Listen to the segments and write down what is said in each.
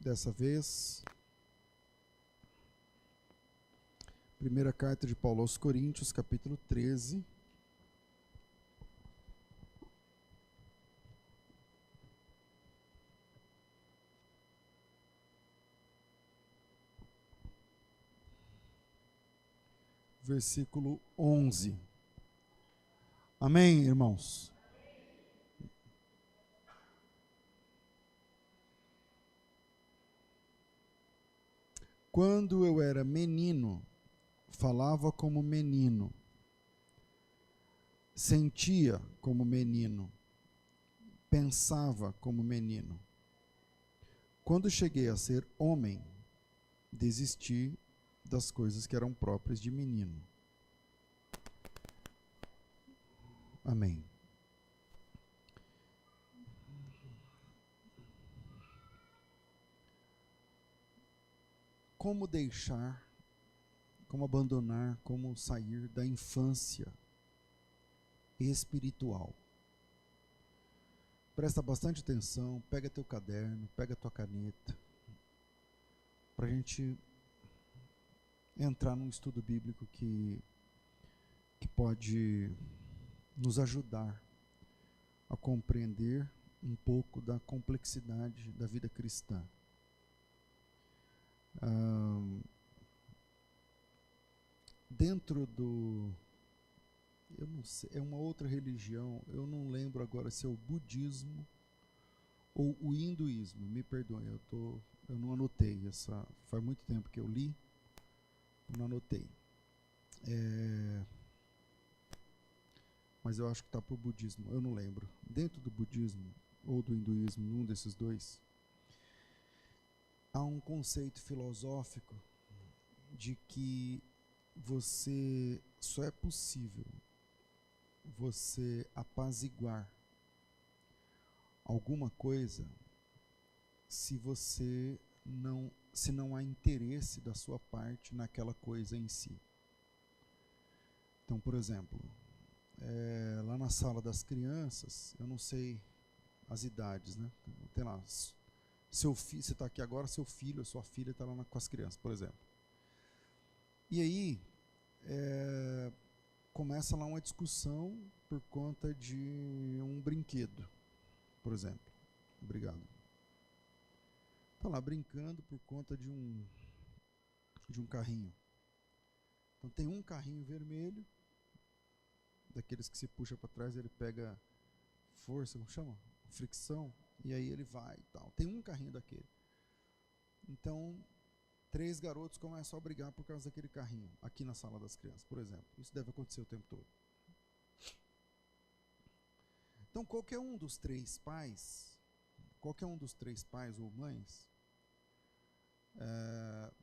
dessa vez. Primeira carta de Paulo aos Coríntios, capítulo 13. Versículo 11. Amém, irmãos? Quando eu era menino, falava como menino, sentia como menino, pensava como menino. Quando cheguei a ser homem, desisti das coisas que eram próprias de menino. Amém. Como deixar, como abandonar, como sair da infância espiritual? Presta bastante atenção, pega teu caderno, pega tua caneta, para a gente entrar num estudo bíblico que pode nos ajudar a compreender um pouco da complexidade da vida cristã. Dentro do, eu não sei, é uma outra religião, eu não lembro agora se é o budismo ou o hinduísmo, me perdoem, eu não anotei, faz muito tempo que eu li, eu não anotei. Mas eu acho que está para o budismo, eu não lembro. Dentro do budismo ou do hinduísmo, um desses dois, há um conceito filosófico de que só é possível você apaziguar alguma coisa se não há interesse da sua parte naquela coisa em si. Então, por exemplo, lá na sala das crianças, eu não sei as idades, né? Tem lá, seu filho, você está aqui agora, seu filho, a sua filha está lá com as crianças, por exemplo. E aí, começa lá uma discussão por conta de um brinquedo, por exemplo. Obrigado. Está lá brincando por conta de um carrinho. Então tem um carrinho vermelho, daqueles que se puxa para trás, ele pega força, como chama? Fricção, e aí ele vai e tal. Tem um carrinho daquele. Então, 3 garotos começam a brigar por causa daquele carrinho, aqui na sala das crianças, por exemplo. Isso deve acontecer o tempo todo. Então, qualquer um dos três pais ou mães,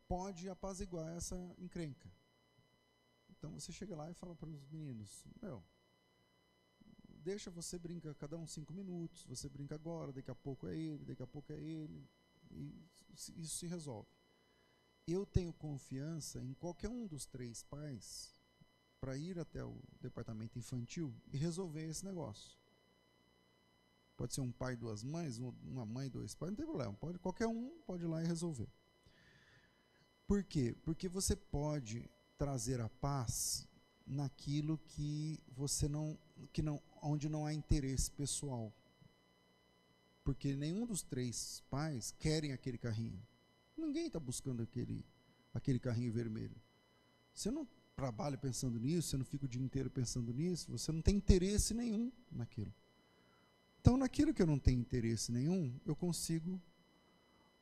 pode apaziguar essa encrenca. Então, você chega lá e fala para os meninos, deixa você brincar, cada um 5 minutos, você brinca agora, daqui a pouco é ele, e isso se resolve. Eu tenho confiança em qualquer um dos 3 pais para ir até o departamento infantil e resolver esse negócio. Pode ser um pai e 2 mães, uma mãe e 2 pais, não tem problema. Qualquer um pode ir lá e resolver. Por quê? Porque você pode trazer a paz naquilo que onde não há interesse pessoal. Porque nenhum dos 3 pais querem aquele carrinho. Ninguém está buscando aquele carrinho vermelho. Você não trabalha pensando nisso, você não fica o dia inteiro pensando nisso, você não tem interesse nenhum naquilo. Então, naquilo que eu não tenho interesse nenhum, eu consigo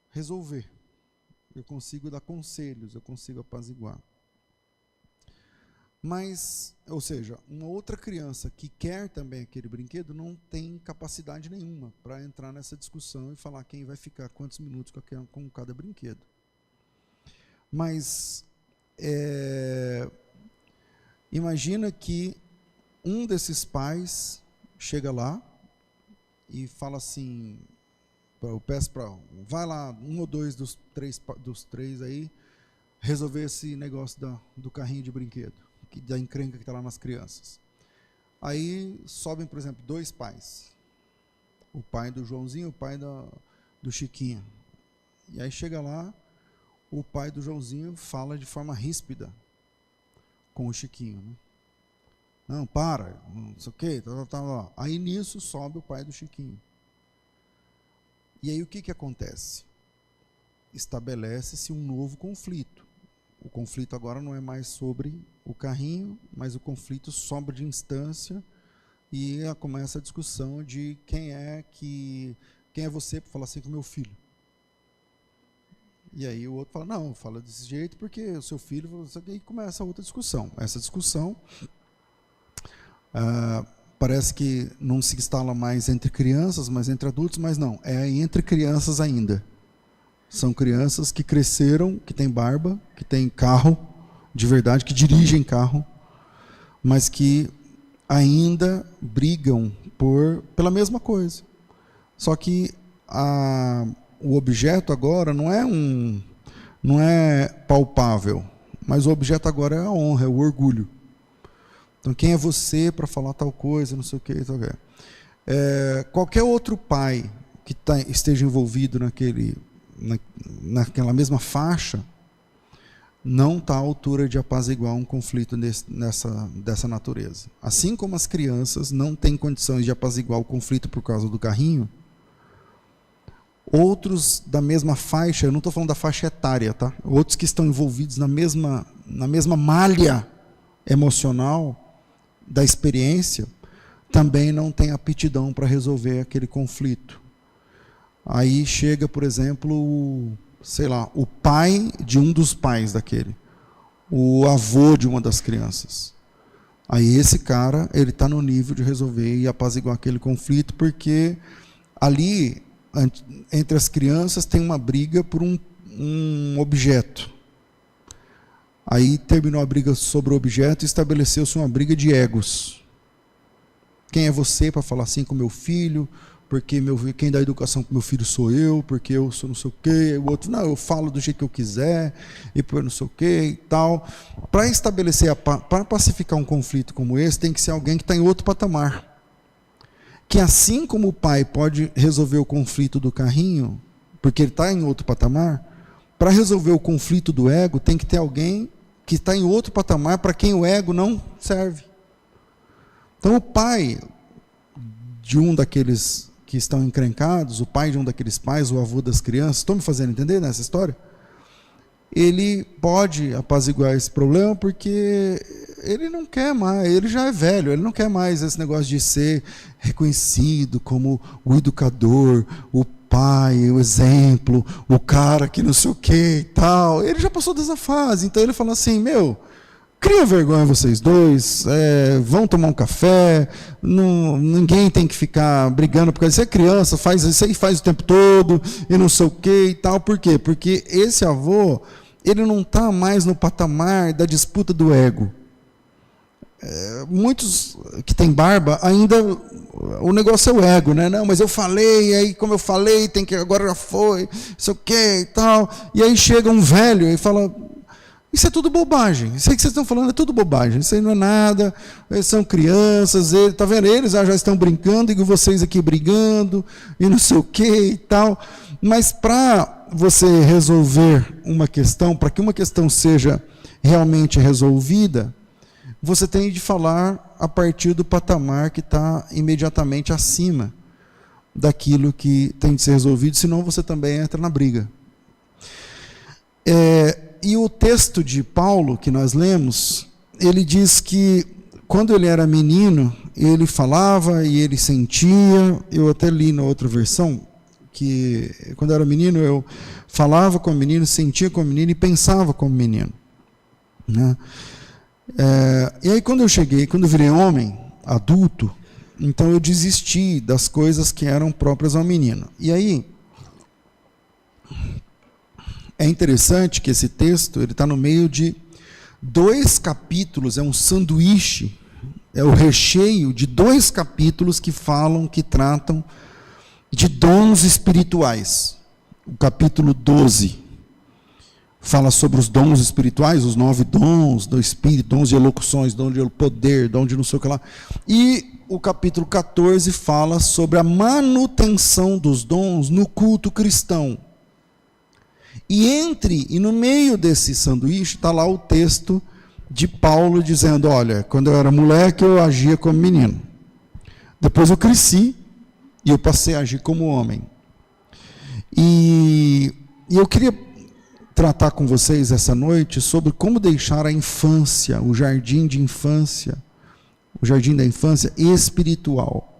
resolver. Eu consigo dar conselhos, eu consigo apaziguar. Mas, ou seja, uma outra criança que quer também aquele brinquedo não tem capacidade nenhuma para entrar nessa discussão e falar quem vai ficar quantos minutos com cada brinquedo. Mas, imagina que um desses pais chega lá e fala assim, eu peço para, vai lá, um ou dois dos três aí, resolver esse negócio do carrinho de brinquedo, da encrenca que está lá nas crianças. Aí sobem, por exemplo, 2 pais. O pai do Joãozinho e o pai do Chiquinho. E aí chega lá, o pai do Joãozinho fala de forma ríspida com o Chiquinho, né? Não, para, não sei o quê, tal. Aí nisso sobe o pai do Chiquinho. E aí o que acontece? Estabelece-se um novo conflito. O conflito agora não é mais sobre o carrinho, mas o conflito sobe de instância e começa a discussão de quem é você para falar assim com o meu filho. E aí o outro fala, não, fala desse jeito porque o seu filho... E aí começa a outra discussão. Essa discussão parece que não se instala mais entre crianças, mas entre adultos, mas não, é entre crianças ainda. São crianças que cresceram, que têm barba, que têm carro, de verdade, que dirigem carro, mas que ainda brigam pela mesma coisa. Só que o objeto agora não é palpável, mas o objeto agora é a honra, é o orgulho. Então, quem é você para falar tal coisa, não sei o que, tal que. Qualquer outro pai que esteja envolvido naquela mesma faixa, não está à altura de apaziguar um conflito dessa natureza. Assim como as crianças não têm condições de apaziguar o conflito por causa do carrinho, outros da mesma faixa, eu não estou falando da faixa etária, tá? Outros que estão envolvidos na mesma malha emocional da experiência, também não têm aptidão para resolver aquele conflito. Aí chega, por exemplo, o pai de um dos pais daquele, o avô de uma das crianças. Aí esse cara, ele está no nível de resolver e apaziguar aquele conflito, porque ali, entre as crianças, tem uma briga por um objeto. Aí terminou a briga sobre o objeto e estabeleceu-se uma briga de egos. Quem é você para falar assim com meu filho? Porque quem dá educação para meu filho sou eu, porque eu sou não sei o quê. O outro, não, eu falo do jeito que eu quiser, e por não sei o quê e tal. Para estabelecer, para pacificar um conflito como esse, tem que ser alguém que está em outro patamar. Que assim como o pai pode resolver o conflito do carrinho, porque ele está em outro patamar, para resolver o conflito do ego, tem que ter alguém que está em outro patamar para quem o ego não serve. Então o pai de um daqueles que estão encrencados, o pai de um daqueles pais, o avô das crianças, estão me fazendo entender nessa história? Ele pode apaziguar esse problema porque ele não quer mais, ele já é velho, ele não quer mais esse negócio de ser reconhecido como o educador, o pai, o exemplo, o cara que não sei o que e tal. Ele já passou dessa fase, então ele fala assim, cria vergonha vocês dois, vão tomar um café, ninguém tem que ficar brigando, porque você é criança, faz isso aí, faz o tempo todo, e não sei o que e tal. Por quê? Porque esse avô, ele não está mais no patamar da disputa do ego. Muitos que têm barba, ainda o negócio é o ego, né? Não, mas eu falei, aí como eu falei, agora já foi, não sei o que e tal. E aí chega um velho e fala... Isso é tudo bobagem. Isso aí que vocês estão falando é tudo bobagem. Isso aí não é nada. Eles são crianças. Está vendo? Eles já estão brincando e vocês aqui brigando e não sei o que e tal. Mas para você resolver uma questão, para que uma questão seja realmente resolvida, você tem de falar a partir do patamar que está imediatamente acima daquilo que tem de ser resolvido, senão você também entra na briga. E o texto de Paulo que nós lemos, ele diz que quando ele era menino, ele falava e ele sentia. Eu até li na outra versão, que quando eu era menino, eu falava como menino, sentia como menino e pensava como menino, né? E aí quando eu virei homem, adulto, então eu desisti das coisas que eram próprias ao menino. E aí... É interessante que esse texto está no meio de 2 capítulos, é um sanduíche, é o recheio de 2 capítulos que tratam de dons espirituais. O capítulo 12 fala sobre os dons espirituais, os 9 dons do Espírito, dons de elocuções, dom de poder, dom de não sei o que lá. E o capítulo 14 fala sobre a manutenção dos dons no culto cristão. E no meio desse sanduíche está lá o texto de Paulo dizendo, olha, quando eu era moleque eu agia como menino. Depois eu cresci e eu passei a agir como homem. E eu queria tratar com vocês essa noite sobre como deixar a infância, o jardim da infância espiritual.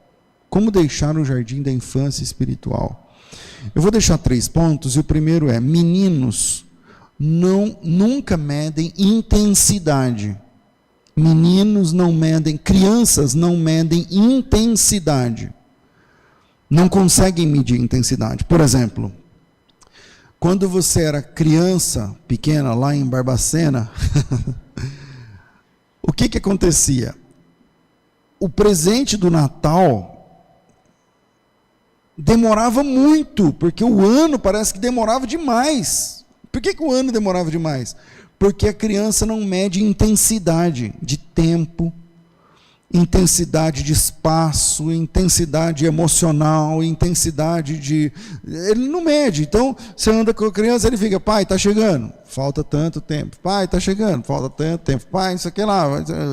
Como deixar o jardim da infância espiritual. Eu vou deixar 3 pontos, e o primeiro é, meninos nunca medem intensidade. Meninos não medem, crianças não medem intensidade. Não conseguem medir intensidade. Por exemplo, quando você era criança, pequena, lá em Barbacena, o que acontecia? O presente do Natal demorava muito, porque o ano parece que demorava demais. Por que o ano demorava demais? Porque a criança não mede intensidade de tempo, intensidade de espaço, intensidade emocional, intensidade de... Ele não mede. Então, você anda com a criança, ele fica, pai, está chegando, falta tanto tempo. Pai, está chegando, falta tanto tempo. Pai, não sei o que lá.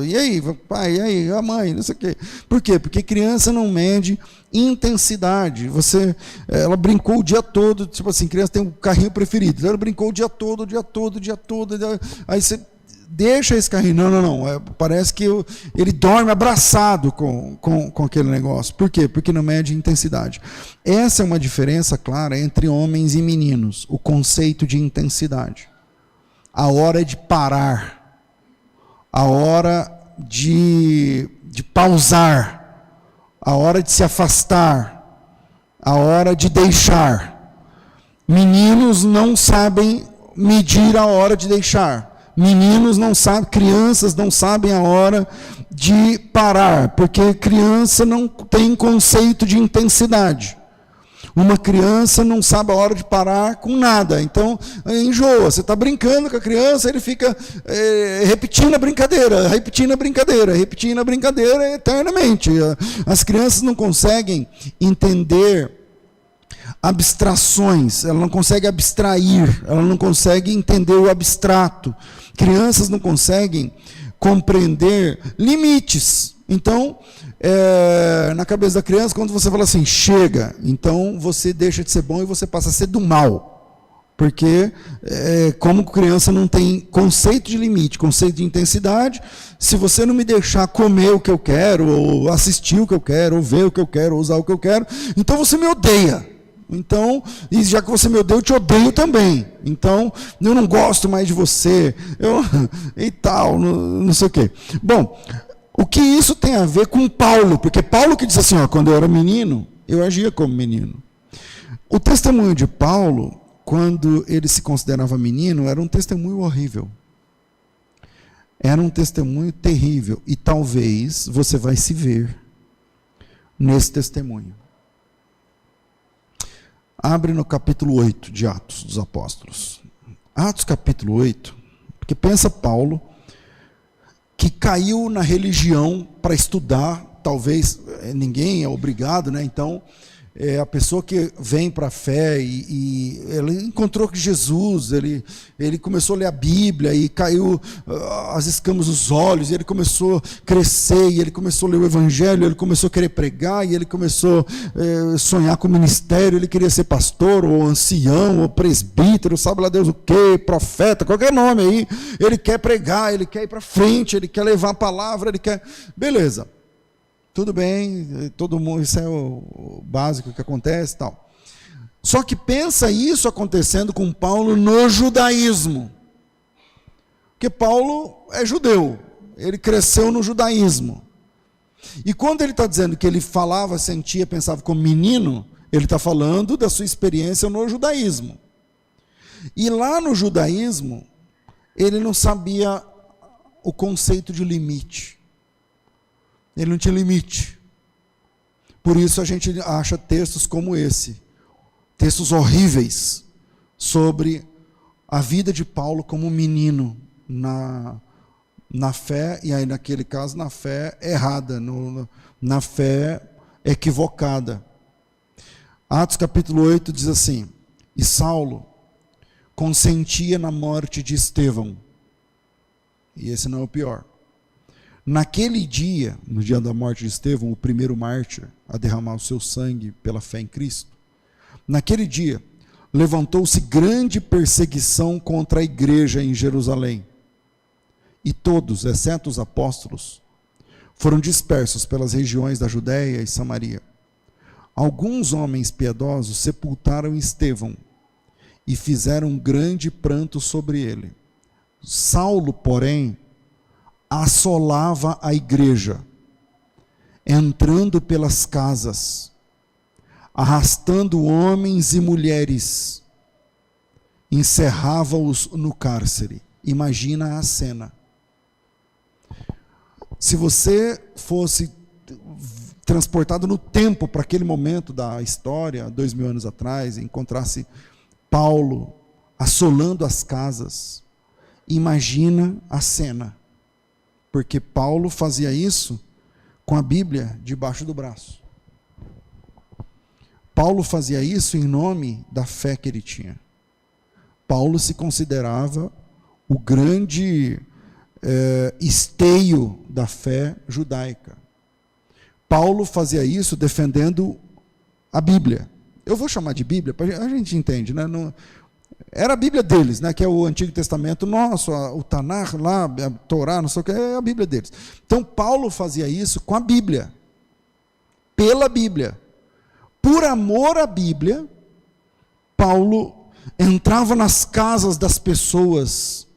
E aí, pai, e aí, a mãe, não sei o que. Por quê? Porque criança não mede intensidade. Ela brincou o dia todo, tipo assim, criança tem um carrinho preferido. Ela brincou o dia todo. Aí você... deixa esse carrinho, não, parece que ele dorme abraçado com aquele negócio. Por quê? Porque não mede intensidade. Essa é uma diferença clara entre homens e meninos, o conceito de intensidade. A hora de parar, a hora de pausar, a hora de se afastar, a hora de deixar. Meninos não sabem medir a hora de deixar. Meninos não sabem, crianças não sabem a hora de parar, porque criança não tem conceito de intensidade. Uma criança não sabe a hora de parar com nada, então enjoa. Você está brincando com a criança, ele fica repetindo a brincadeira eternamente. As crianças não conseguem entender abstrações, ela não consegue abstrair, ela não consegue entender o abstrato. Crianças não conseguem compreender limites. Então, na cabeça da criança, quando você fala assim, chega, então você deixa de ser bom e você passa a ser do mal. Porque, como criança não tem conceito de limite, conceito de intensidade, se você não me deixar comer o que eu quero, ou assistir o que eu quero, ou ver o que eu quero, ou usar o que eu quero, então você me odeia. Então, e já que você me odeia, eu te odeio também. Então, eu não gosto mais de você, e tal, não sei o quê. Bom, o que isso tem a ver com Paulo? Porque Paulo que diz assim, quando eu era menino, eu agia como menino. O testemunho de Paulo, quando ele se considerava menino, era um testemunho horrível. Era um testemunho terrível. E talvez você vai se ver nesse testemunho. Abre no capítulo 8 de Atos dos Apóstolos. Atos capítulo 8, porque pensa Paulo, que caiu na religião para estudar, talvez ninguém é obrigado, né? Então, a pessoa que vem para a fé e ele encontrou Jesus, ele começou a ler a Bíblia e caiu as escamas dos olhos, e ele começou a crescer, e ele começou a ler o Evangelho, ele começou a querer pregar, e ele começou a sonhar com o ministério, ele queria ser pastor, ou ancião, ou presbítero, sabe lá Deus o quê, profeta, qualquer nome aí, ele quer pregar, ele quer ir para frente, ele quer levar a palavra, ele quer... Beleza. Tudo bem, todo mundo, isso é o básico que acontece e tal. Só que pensa isso acontecendo com Paulo no judaísmo. Porque Paulo é judeu, ele cresceu no judaísmo. E quando ele está dizendo que ele falava, sentia, pensava como menino, ele está falando da sua experiência no judaísmo. E lá no judaísmo, ele não sabia o conceito de limite. Ele não tinha limite. Por isso a gente acha textos como esse, textos horríveis, sobre a vida de Paulo como menino na fé, e aí naquele caso na fé errada, na fé equivocada. Atos capítulo 8 diz assim, e Saulo, consentia na morte de Estevão. E esse não é o pior. Naquele dia, no dia da morte de Estevão, o primeiro mártir a derramar o seu sangue pela fé em Cristo, naquele dia, levantou-se grande perseguição contra a igreja em Jerusalém. E todos, exceto os apóstolos, foram dispersos pelas regiões da Judéia e Samaria. Alguns homens piedosos sepultaram Estevão e fizeram um grande pranto sobre ele. Saulo, porém, assolava a igreja, entrando pelas casas, arrastando homens e mulheres, encerrava-os no cárcere. Imagina a cena. Se você fosse transportado no tempo para aquele momento da história, 2000 anos atrás, encontrasse Paulo assolando as casas, imagina a cena. Porque Paulo fazia isso com a Bíblia debaixo do braço. Paulo fazia isso em nome da fé que ele tinha. Paulo se considerava o grande esteio da fé judaica. Paulo fazia isso defendendo a Bíblia. Eu vou chamar de Bíblia, a gente entende, né? Não, era a Bíblia deles, né? Que é o Antigo Testamento nosso, o Tanar lá, a Torá, não sei o que, é a Bíblia deles. Então Paulo fazia isso com a Bíblia, pela Bíblia. Por amor à Bíblia, Paulo entrava nas casas das pessoas,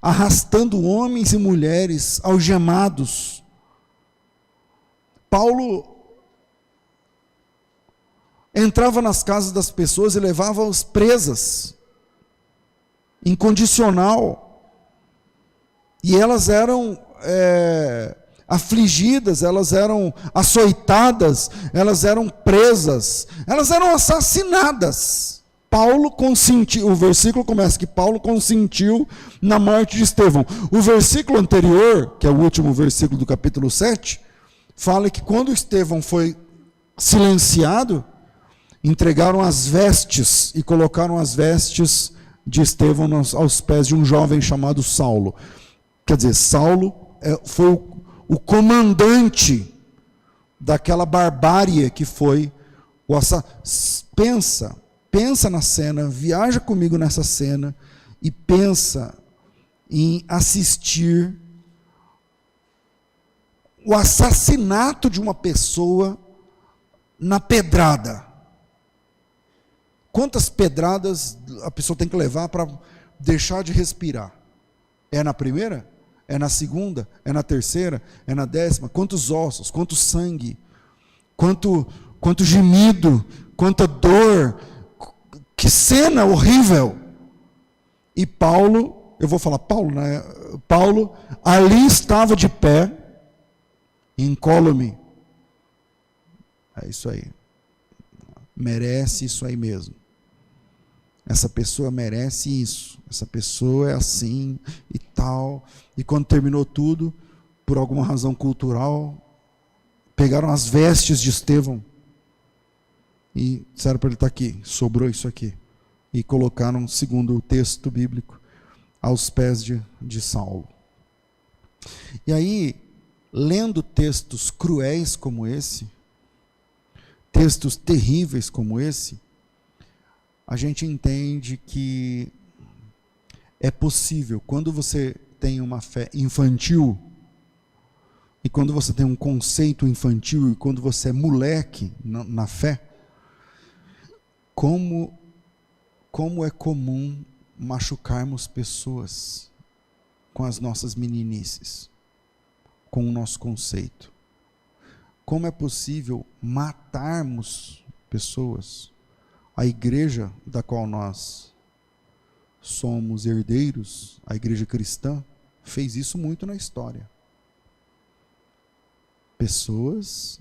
arrastando homens e mulheres algemados. Paulo entrava nas casas das pessoas e levava-os presas, incondicional. E elas eram afligidas, elas eram açoitadas, elas eram presas, elas eram assassinadas. Paulo consentiu, o versículo começa que Paulo consentiu na morte de Estevão. O versículo anterior, que é o último versículo do capítulo 7, fala que quando Estevão foi silenciado, entregaram as vestes e colocaram as vestes de Estevão aos pés de um jovem chamado Saulo. Quer dizer, Saulo foi o comandante daquela barbárie que foi o assassinato. Pensa na cena, viaja comigo nessa cena e pensa em assistir o assassinato de uma pessoa na pedrada. Quantas pedradas a pessoa tem que levar para deixar de respirar? É na primeira? É na segunda? É na terceira? É na 10ª? Quantos ossos? Quanto sangue? Quanto gemido? Quanta dor? Que cena horrível! E Paulo, eu vou falar Paulo, né? Paulo ali estava de pé, incólume. É isso aí. Merece isso aí mesmo. Essa pessoa merece isso. Essa pessoa é assim e tal. E quando terminou tudo, por alguma razão cultural, pegaram as vestes de Estevão e disseram para ele: está aqui, sobrou isso aqui. E colocaram, segundo o texto bíblico, aos pés de Saulo. E aí, lendo textos cruéis como esse, textos terríveis como esse, a gente entende que é possível, quando você tem uma fé infantil, e quando você tem um conceito infantil, e quando você é moleque na fé, como é comum machucarmos pessoas com as nossas meninices, com o nosso conceito. Como é possível matarmos pessoas. A igreja da qual nós somos herdeiros, a igreja cristã, fez isso muito na história. Pessoas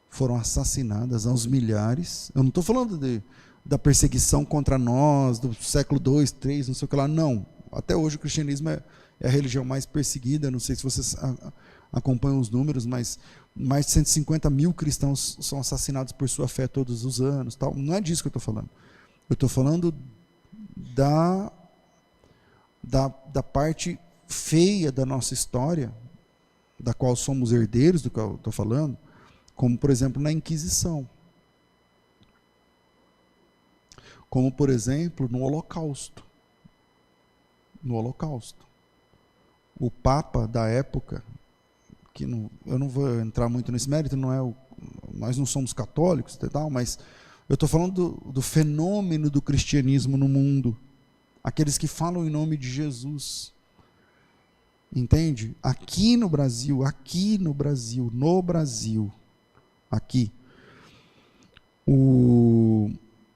foram assassinadas aos milhares. Eu não estou falando da perseguição contra nós, do século II, III, não sei o que lá, não. Até hoje o cristianismo é a religião mais perseguida, não sei se vocês acompanham os números, mas mais de 150 mil cristãos são assassinados por sua fé todos os anos. Tal. Não é disso que eu estou falando. Eu estou falando da parte feia da nossa história, da qual somos herdeiros, do que eu estou falando, como, por exemplo, na Inquisição. Como, por exemplo, no Holocausto. No Holocausto. O Papa da época, que eu não vou entrar muito nesse mérito, nós não somos católicos e tal, mas eu estou falando do fenômeno do cristianismo no mundo. Aqueles que falam em nome de Jesus. Entende? Aqui no Brasil, aqui,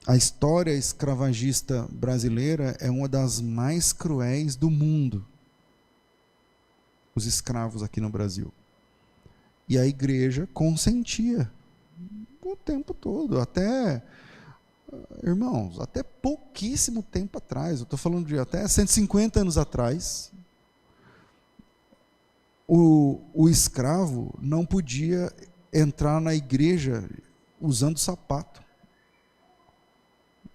a história escravagista brasileira é uma das mais cruéis do mundo. Os escravos aqui no Brasil. E a igreja consentia o tempo todo, irmãos, até pouquíssimo tempo atrás, eu estou falando de até 150 anos atrás, o escravo não podia entrar na igreja usando sapato.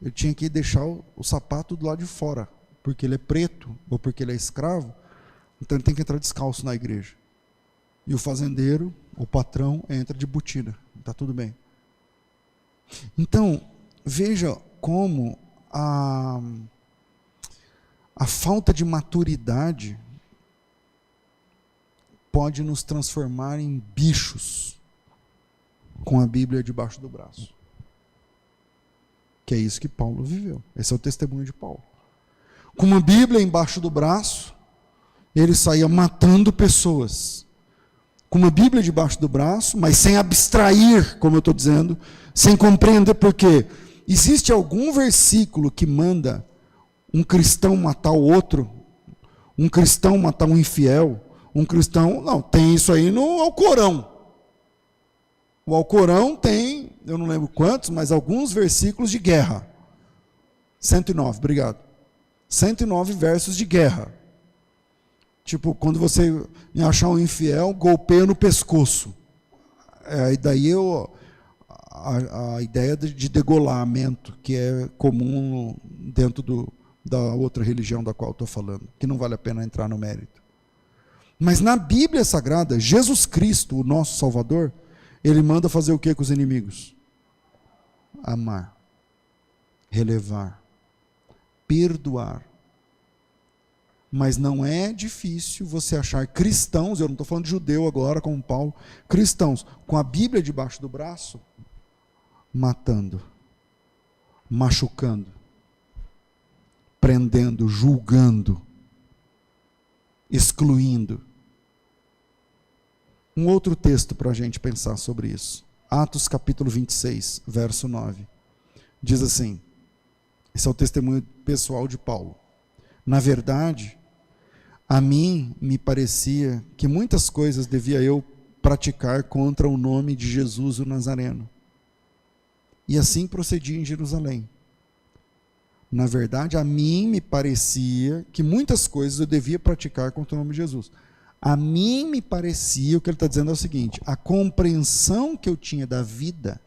Ele tinha que deixar o sapato do lado de fora, porque ele é preto, ou porque ele é escravo, então ele tem que entrar descalço na igreja. E o fazendeiro, o patrão, entra de botina. Está tudo bem. Então, veja como a falta de maturidade pode nos transformar em bichos com a Bíblia debaixo do braço. Que é isso que Paulo viveu. Esse é o testemunho de Paulo. Com uma Bíblia embaixo do braço, ele saía matando pessoas. Com uma Bíblia debaixo do braço, mas sem abstrair, como eu estou dizendo, sem compreender por quê. Existe algum versículo que manda um cristão matar o outro? Um cristão matar um infiel? Um cristão... Não, tem isso aí no Alcorão. O Alcorão tem, eu não lembro quantos, mas alguns versículos de guerra. 109, obrigado. 109 versos de guerra. Tipo, quando você achar um infiel, golpeia no pescoço. Daí a ideia de degolamento, que é comum dentro da outra religião da qual estou falando, que não vale a pena entrar no mérito. Mas na Bíblia Sagrada, Jesus Cristo, o nosso Salvador, ele manda fazer o que com os inimigos? Amar, relevar, perdoar. Mas não é difícil você achar cristãos, eu não estou falando de judeu agora, como Paulo, cristãos com a Bíblia debaixo do braço, matando, machucando, prendendo, julgando, excluindo. Um outro texto para a gente pensar sobre isso. Atos capítulo 26, verso 9. Diz assim, esse é o testemunho pessoal de Paulo. Na verdade, a mim me parecia que muitas coisas devia eu praticar contra o nome de Jesus o Nazareno. E assim procedi em Jerusalém. Na verdade, a mim me parecia que muitas coisas eu devia praticar contra o nome de Jesus. A mim me parecia, o que ele está dizendo é o seguinte, a compreensão que eu tinha da vida,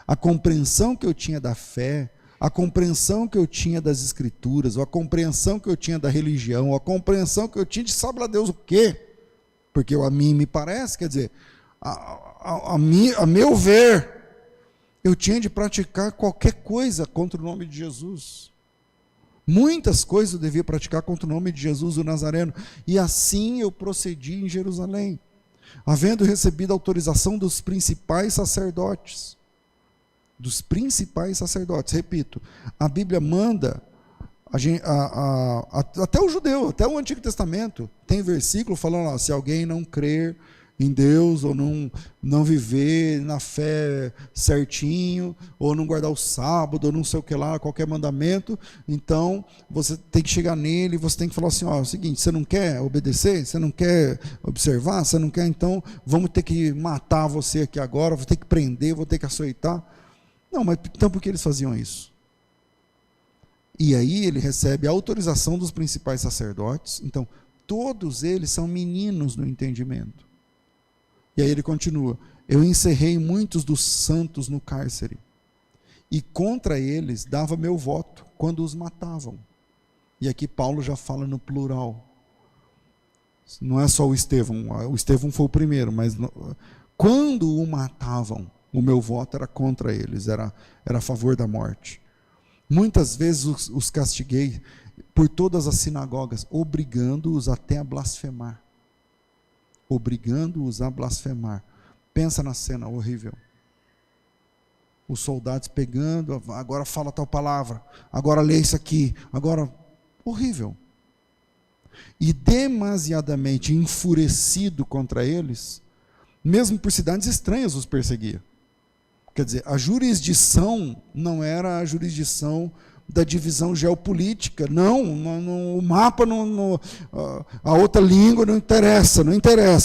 a compreensão que eu tinha da fé, a compreensão que eu tinha das escrituras, ou a compreensão que eu tinha da religião, ou a compreensão que eu tinha de sabe lá Deus o quê, porque a mim me parece, quer dizer, a meu ver, eu tinha de praticar qualquer coisa contra o nome de Jesus. Muitas coisas eu devia praticar contra o nome de Jesus o Nazareno, e assim eu procedi em Jerusalém, havendo recebido a autorização dos principais sacerdotes. Repito, a Bíblia manda, até o judeu, até o Antigo Testamento, tem versículo falando, se alguém não crer em Deus, ou não viver na fé certinho, ou não guardar o sábado, ou não sei o que lá, qualquer mandamento, então você tem que chegar nele, você tem que falar assim, é o seguinte, você não quer obedecer, você não quer observar, você não quer, então vamos ter que matar você aqui agora, vou ter que prender, vou ter que açoitar. Não, mas então por que eles faziam isso? E aí ele recebe a autorização dos principais sacerdotes, então todos eles são meninos no entendimento. E aí ele continua, eu encerrei muitos dos santos no cárcere, e contra eles dava meu voto quando os matavam. E aqui Paulo já fala no plural. Não é só o Estevão foi o primeiro, mas quando o matavam, o meu voto era contra eles, era a favor da morte. Muitas vezes os castiguei por todas as sinagogas, obrigando-os até a blasfemar. Obrigando-os a blasfemar. Pensa na cena horrível. Os soldados pegando, agora fala tal palavra, agora lê isso aqui, agora... Horrível. E demasiadamente enfurecido contra eles, mesmo por cidades estranhas os perseguia. Quer dizer, a jurisdição não era a jurisdição da divisão geopolítica, não, o mapa, a outra língua não interessa,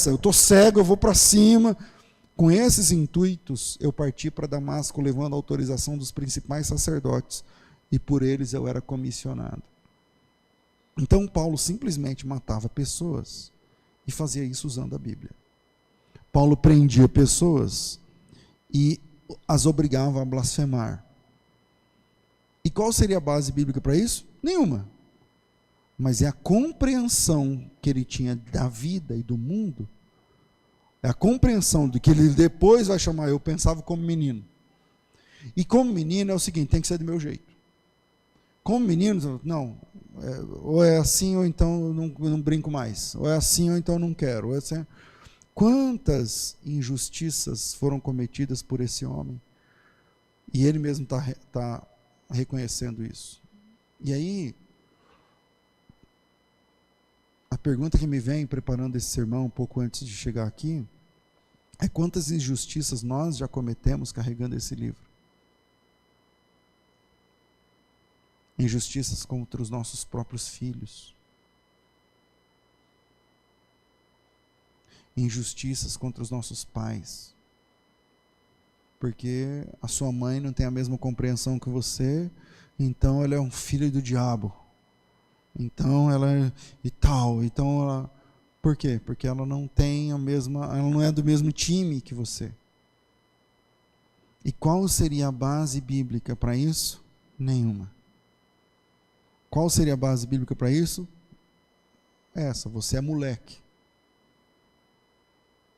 eu estou cego, eu vou para cima. Com esses intuitos, eu parti para Damasco, levando a autorização dos principais sacerdotes, e por eles eu era comissionado. Então Paulo simplesmente matava pessoas, e fazia isso usando a Bíblia. Paulo prendia pessoas, e as obrigava a blasfemar. E qual seria a base bíblica para isso? Nenhuma. Mas é a compreensão que ele tinha da vida e do mundo, é a compreensão de que ele depois vai chamar, eu pensava como menino. E como menino é o seguinte, tem que ser do meu jeito. Como menino, não, ou é assim ou então eu não brinco mais. Ou é assim ou então eu não quero. Ou é assim. Quantas injustiças foram cometidas por esse homem? E ele mesmo está reconhecendo isso. E aí, a pergunta que me vem preparando esse sermão um pouco antes de chegar aqui, é quantas injustiças nós já cometemos carregando esse livro. Injustiças contra os nossos próprios filhos. Injustiças contra os nossos pais. Porque a sua mãe não tem a mesma compreensão que você, então ela é um filho do diabo. Então ela é e tal, então ela, por quê? Porque ela não tem a mesma, ela não é do mesmo time que você. E qual seria a base bíblica para isso? Nenhuma. Qual seria a base bíblica para isso? Essa, você é moleque.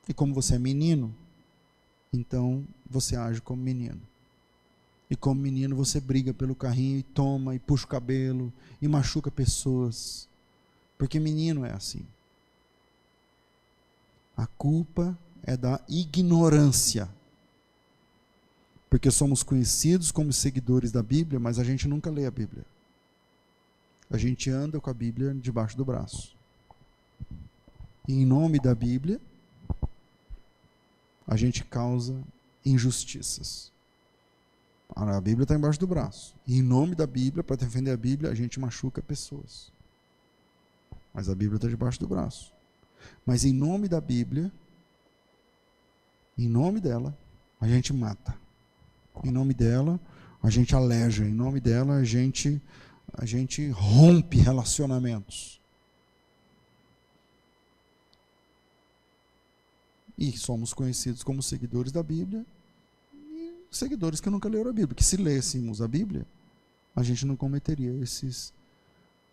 E como você é menino, então você age como menino. E como menino você briga pelo carrinho e toma, e puxa o cabelo, e machuca pessoas. Porque menino é assim. A culpa é da ignorância. Porque somos conhecidos como seguidores da Bíblia, mas a gente nunca lê a Bíblia. A gente anda com a Bíblia debaixo do braço. E em nome da Bíblia, a gente causa injustiças. A Bíblia está embaixo do braço. E em nome da Bíblia, para defender a Bíblia, a gente machuca pessoas. Mas a Bíblia está debaixo do braço. Mas em nome da Bíblia, em nome dela, a gente mata. Em nome dela, a gente aleja. Em nome dela, a gente rompe relacionamentos. E somos conhecidos como seguidores da Bíblia, e seguidores que nunca leram a Bíblia. Que se lêssemos a Bíblia, a gente não cometeria esses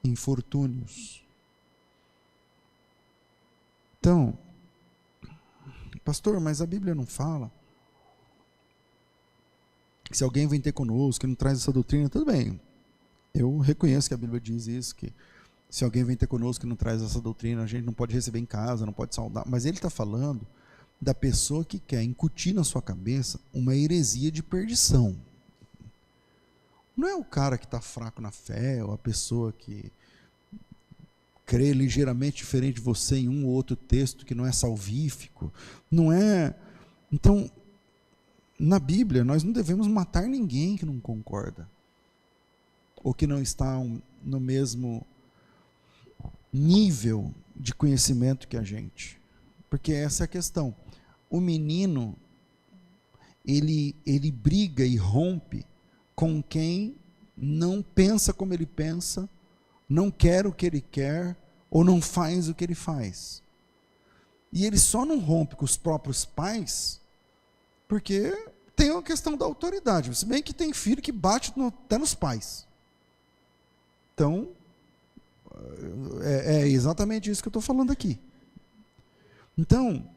infortúnios. Então, pastor, mas a Bíblia não fala. Se alguém vem ter conosco, que não traz essa doutrina, tudo bem. Eu reconheço que a Bíblia diz isso, que se alguém vem ter conosco que não traz essa doutrina, a gente não pode receber em casa, não pode saudar. Mas ele está falando da pessoa que quer incutir na sua cabeça uma heresia de perdição. Não é o cara que está fraco na fé, ou a pessoa que crê ligeiramente diferente de você em um ou outro texto que não é salvífico. Não é. Então, na Bíblia, nós não devemos matar ninguém que não concorda, ou que não está no mesmo nível de conhecimento que a gente. Porque essa é a questão. O menino, ele briga e rompe com quem não pensa como ele pensa, não quer o que ele quer, ou não faz o que ele faz. E ele só não rompe com os próprios pais, porque tem a questão da autoridade, se bem que tem filho que bate até nos pais. Então, é exatamente isso que eu estou falando aqui. Então,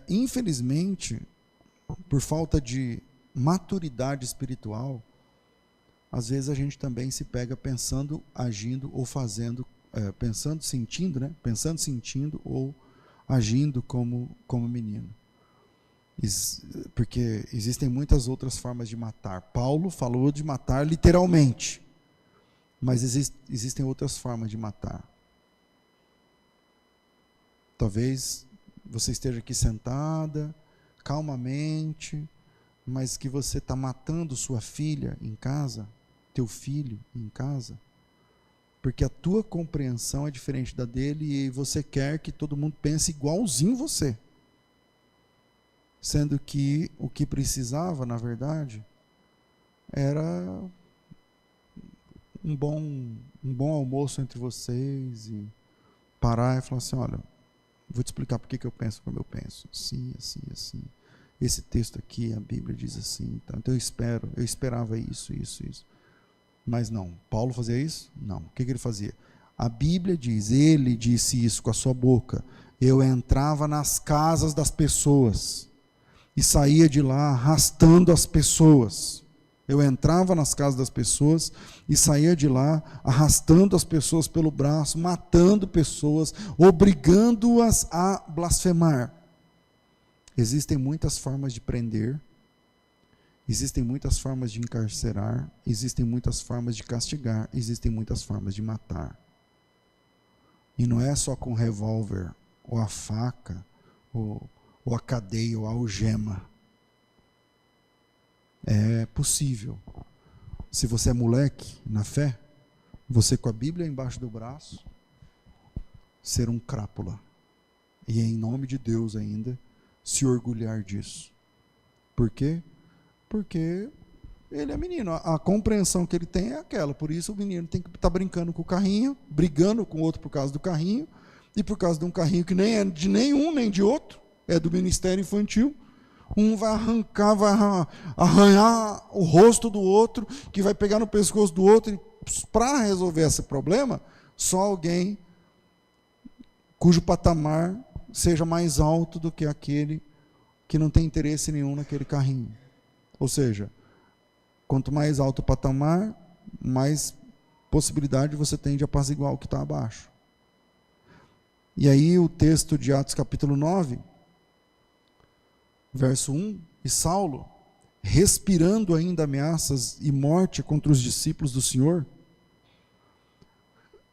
infelizmente, por falta de maturidade espiritual, às vezes a gente também se pega pensando, agindo ou fazendo, pensando, sentindo, né? Pensando, sentindo ou agindo como menino. Porque existem muitas outras formas de matar. Paulo falou de matar literalmente, mas existem outras formas de matar. Talvez você esteja aqui sentada, calmamente, mas que você está matando sua filha em casa, teu filho em casa, porque a tua compreensão é diferente da dele e você quer que todo mundo pense igualzinho você. Sendo que o que precisava, na verdade, era um bom almoço entre vocês e parar e falar assim, olha, vou te explicar por que eu penso como eu penso. Assim, assim, assim. Esse texto aqui, a Bíblia diz assim. Então eu esperava isso. Mas não. Paulo fazia isso? Não. O que ele fazia? A Bíblia diz, ele disse isso com a sua boca. Eu entrava nas casas das pessoas e saía de lá arrastando as pessoas. Eu entrava nas casas das pessoas e saía de lá arrastando as pessoas pelo braço, matando pessoas, obrigando-as a blasfemar. Existem muitas formas de prender, existem muitas formas de encarcerar, existem muitas formas de castigar, existem muitas formas de matar. E não é só com revólver, ou a faca, ou a cadeia, ou a algema. É possível. Se você é moleque na fé, você com a Bíblia embaixo do braço, ser um crápula. E em nome de Deus ainda, se orgulhar disso. Por quê? Porque ele é menino. A compreensão que ele tem é aquela. Por isso o menino tem que estar brincando com o carrinho, brigando com o outro por causa do carrinho, e por causa de um carrinho que nem é de nenhum nem de outro, é do Ministério Infantil. Um vai arrancar, vai arranhar o rosto do outro, que vai pegar no pescoço do outro. E para resolver esse problema, só alguém cujo patamar seja mais alto do que aquele que não tem interesse nenhum naquele carrinho. Ou seja, quanto mais alto o patamar, mais possibilidade você tem de apaziguar o que está abaixo. E aí o texto de Atos capítulo 9, verso 1, e Saulo, respirando ainda ameaças e morte contra os discípulos do Senhor,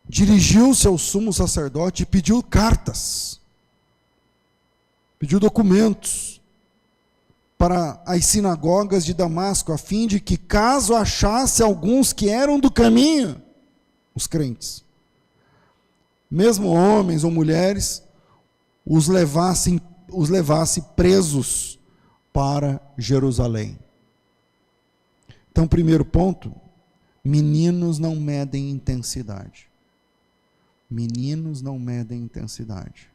dirigiu-se ao sumo sacerdote e pediu cartas, pediu documentos para as sinagogas de Damasco, a fim de que, caso achasse alguns que eram do caminho, os crentes, mesmo homens ou mulheres, os levasse presos para Jerusalém. Então, primeiro ponto, meninos não medem intensidade. Meninos não medem intensidade.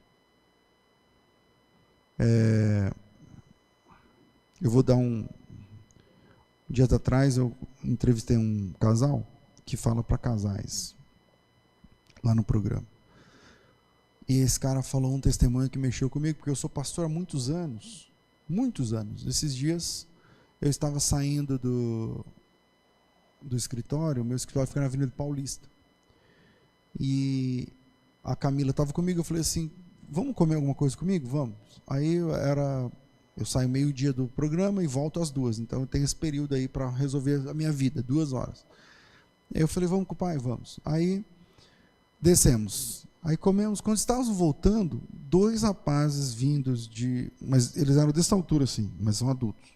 Eu vou dar dias atrás eu entrevistei um casal que fala para casais lá no programa. E esse cara falou um testemunho que mexeu comigo, porque eu sou pastor há muitos anos. Muitos anos. Esses dias eu estava saindo do escritório, o meu escritório fica na Avenida Paulista. E a Camila estava comigo, eu falei assim, vamos comer alguma coisa comigo? Vamos. Aí eu saio meio-dia do programa e volto às 2h, então eu tenho esse período aí para resolver a minha vida, 2 horas. Aí eu falei, vamos com o pai? Vamos. Aí descemos. Aí comemos. Quando estávamos voltando, 2 rapazes vindos mas eles eram dessa altura assim, mas são adultos.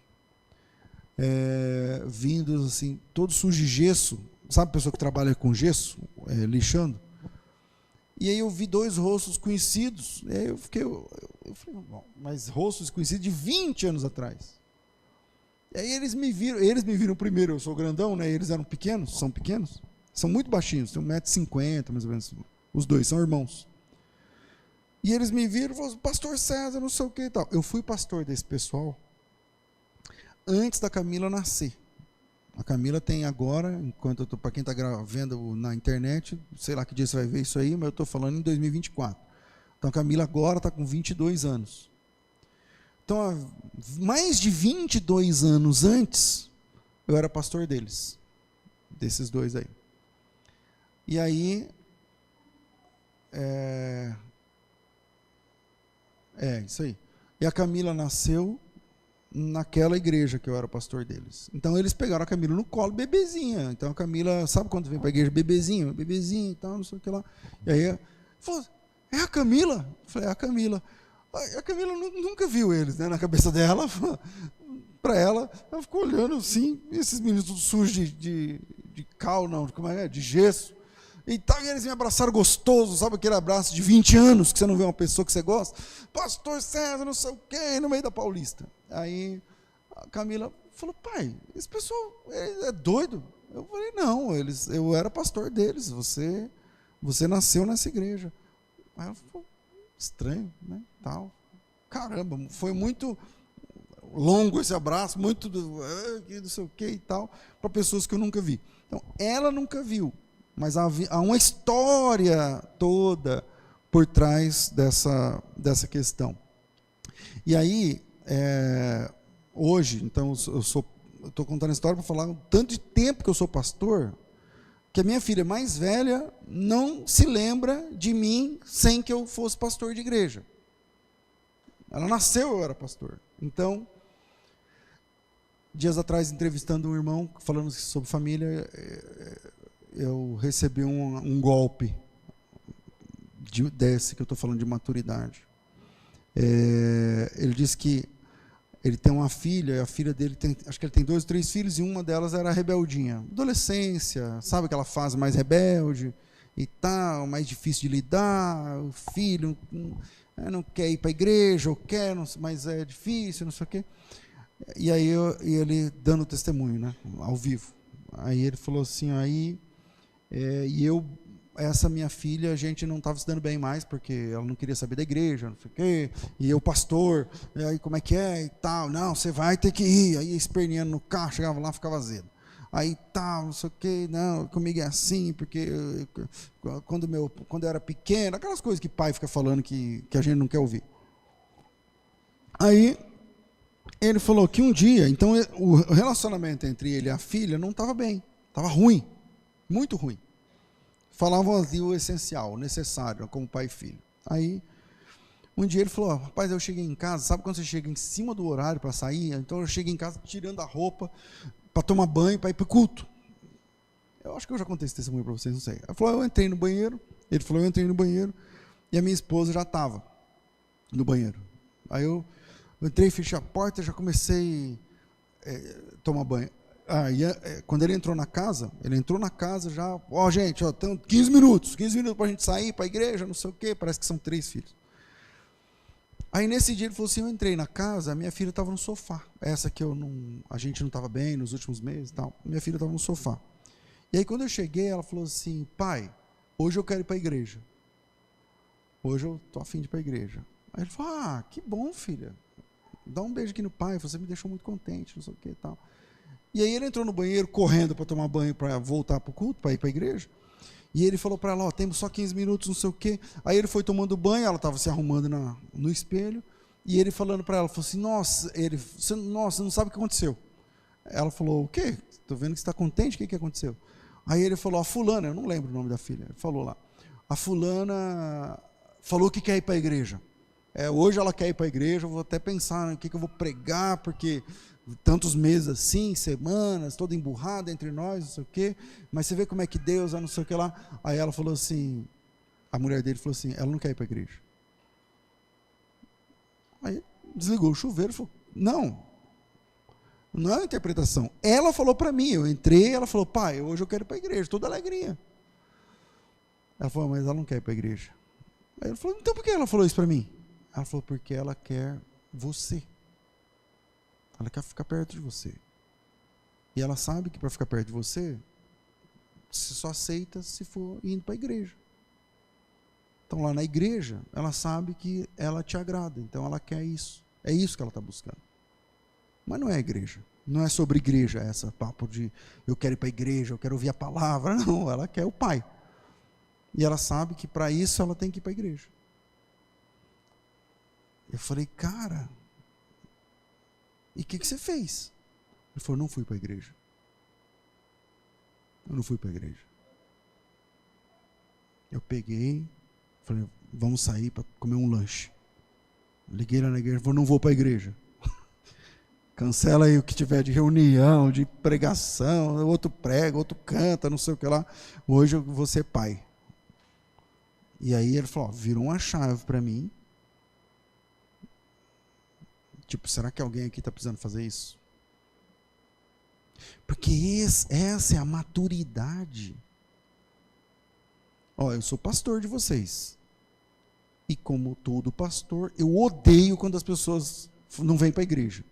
Vindos assim, todos sujos de gesso. Sabe a pessoa que trabalha com gesso, lixando? E aí eu vi 2 rostos conhecidos. Aí eu falei, bom, mas rostos conhecidos de 20 anos atrás. E aí eles me viram primeiro, eu sou grandão, né? Eles eram pequenos, são muito baixinhos, tem 1,50 m mais ou menos. Os 2 são irmãos. E eles me viram e falaram, pastor César, não sei o que e tal. Eu fui pastor desse pessoal antes da Camila nascer. A Camila tem agora, enquanto para quem está vendo na internet, sei lá que dia você vai ver isso aí, mas eu estou falando em 2024. Então a Camila agora está com 22 anos. Então, há mais de 22 anos antes, eu era pastor deles, desses dois aí. E aí, isso aí. E a Camila nasceu naquela igreja que eu era pastor deles. Então eles pegaram a Camila no colo, bebezinha. Então a Camila, sabe quando vem para a igreja, bebezinho e tal, não sei o que lá. E aí, falou, é a Camila? Eu falei, é a Camila. A Camila nunca viu eles, né, na cabeça dela. Para ela ficou olhando assim, esses meninos tudo sujos de cal, não, como é? De gesso. E tal, e eles me abraçaram gostoso, sabe aquele abraço de 20 anos, que você não vê uma pessoa que você gosta? Pastor César, não sei o quê, no meio da Paulista. Aí a Camila falou, pai, esse pessoal é doido? Eu falei, não, eu era pastor deles, você nasceu nessa igreja. Aí ela falou, estranho, né, tal. Caramba, foi muito longo esse abraço, muito não sei o quê e tal, para pessoas que eu nunca vi. Então, ela nunca viu. Mas há uma história toda por trás dessa questão. E aí, hoje, então, eu estou contando a história para falar o tanto de tempo que eu sou pastor, que a minha filha mais velha não se lembra de mim sem que eu fosse pastor de igreja. Ela nasceu, eu era pastor. Então, dias atrás, entrevistando um irmão, falando sobre família, eu recebi um golpe desse que eu estou falando de maturidade. Ele disse que ele tem uma filha, e a filha dele acho que ele tem 2 ou 3 filhos, e uma delas era rebeldinha. Adolescência, sabe aquela fase mais rebelde e tal, mais difícil de lidar, o filho não quer ir para a igreja, ou quer, mas é difícil, não sei o quê. E aí ele dando testemunho, né, ao vivo. Aí ele falou assim, essa minha filha, a gente não estava se dando bem mais, porque ela não queria saber da igreja, não sei o quê, e eu pastor, e aí como é que é, e tal, não, você vai ter que ir, aí esperneando no carro, chegava lá, ficava azedo, aí tal, não sei o quê, não, comigo é assim, porque quando eu era pequeno, aquelas coisas que pai fica falando que a gente não quer ouvir. Aí, ele falou que um dia, então o relacionamento entre ele e a filha não estava bem, estava ruim, muito ruim. Falavam ali o essencial, o necessário, como pai e filho. Aí, um dia ele falou, rapaz, eu cheguei em casa, sabe quando você chega em cima do horário para sair? Então eu cheguei em casa tirando a roupa, para tomar banho, para ir para o culto. Eu acho que eu já contei esse testemunho para vocês, não sei. Ele falou, eu entrei no banheiro, e a minha esposa já estava no banheiro. Aí eu entrei, fechei a porta, já comecei a tomar banho. Quando ele entrou na casa já, gente, tem 15 minutos para a gente sair para a igreja, não sei o quê, parece que são 3 filhos. Aí nesse dia ele falou assim, eu entrei na casa, a minha filha estava no sofá, essa que a gente não estava bem nos últimos meses e tal, minha filha estava no sofá. E aí quando eu cheguei, ela falou assim, pai, hoje eu quero ir para a igreja, hoje eu estou a fim de ir para a igreja. Aí ele falou, que bom, filha, dá um beijo aqui no pai, você me deixou muito contente, não sei o que e tal. E aí ele entrou no banheiro, correndo para tomar banho, para voltar para o culto, para ir para a igreja. E ele falou para ela, temos só 15 minutos, não sei o quê. Aí ele foi tomando banho, ela estava se arrumando no espelho, e ele falando para ela, falou assim, nossa, você não sabe o que aconteceu. Ela falou, o quê? Estou vendo que você está contente, o que aconteceu? Aí ele falou, a fulana, eu não lembro o nome da filha, ele falou lá, a fulana falou que quer ir para a igreja. Hoje ela quer ir para a igreja, eu vou até pensar no que eu vou pregar, porque tantos meses assim, semanas, toda emburrada entre nós, não sei o quê, mas você vê como é que Deus, não sei o que lá. Aí ela falou assim, a mulher dele falou assim, ela não quer ir para a igreja. Aí desligou o chuveiro e falou, não é uma interpretação. Ela falou para mim, eu entrei, ela falou, pai, hoje eu quero ir para a igreja, toda alegria. Ela falou, mas ela não quer ir para a igreja. Aí ele falou, então por que ela falou isso para mim? Ela falou, porque ela quer você. Ela quer ficar perto de você. E ela sabe que para ficar perto de você, você só aceita se for indo para a igreja. Então lá na igreja, ela sabe que ela te agrada. Então ela quer isso. É isso que ela está buscando. Mas não é a igreja. Não é sobre igreja essa papo de eu quero ir para a igreja, eu quero ouvir a palavra. Não, ela quer o pai. E ela sabe que para isso ela tem que ir para a igreja. Eu falei, cara, e o que você fez? Ele falou, não fui para a igreja. Eu não fui para a igreja. Eu peguei, falei, vamos sair para comer um lanche. Liguei lá na igreja, falei, não vou para a igreja. Cancela aí o que tiver de reunião, de pregação, outro prega, outro canta, não sei o que lá. Hoje eu vou ser pai. E aí ele falou, virou uma chave para mim. Tipo, será que alguém aqui está precisando fazer isso? Porque essa é a maturidade. Ó, eu sou pastor de vocês. E como todo pastor, eu odeio quando as pessoas não vêm para a igreja.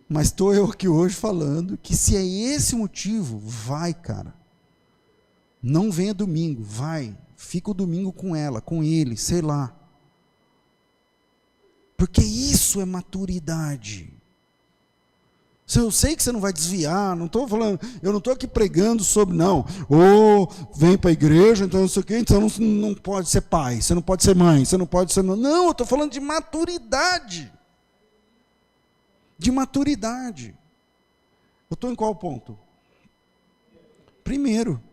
Mas estou eu aqui hoje falando que se é esse o motivo, vai, cara. Não venha domingo, vai. Fica o domingo com ela, com ele, sei lá. Porque isso é maturidade. Eu sei que você não vai desviar, não estou falando, eu não estou aqui pregando sobre, não, vem para a igreja, então não sei o quê, então não pode ser pai, você não pode ser mãe, você não pode ser... Não, eu estou falando de maturidade. De maturidade. Eu estou em qual ponto? Primeiro.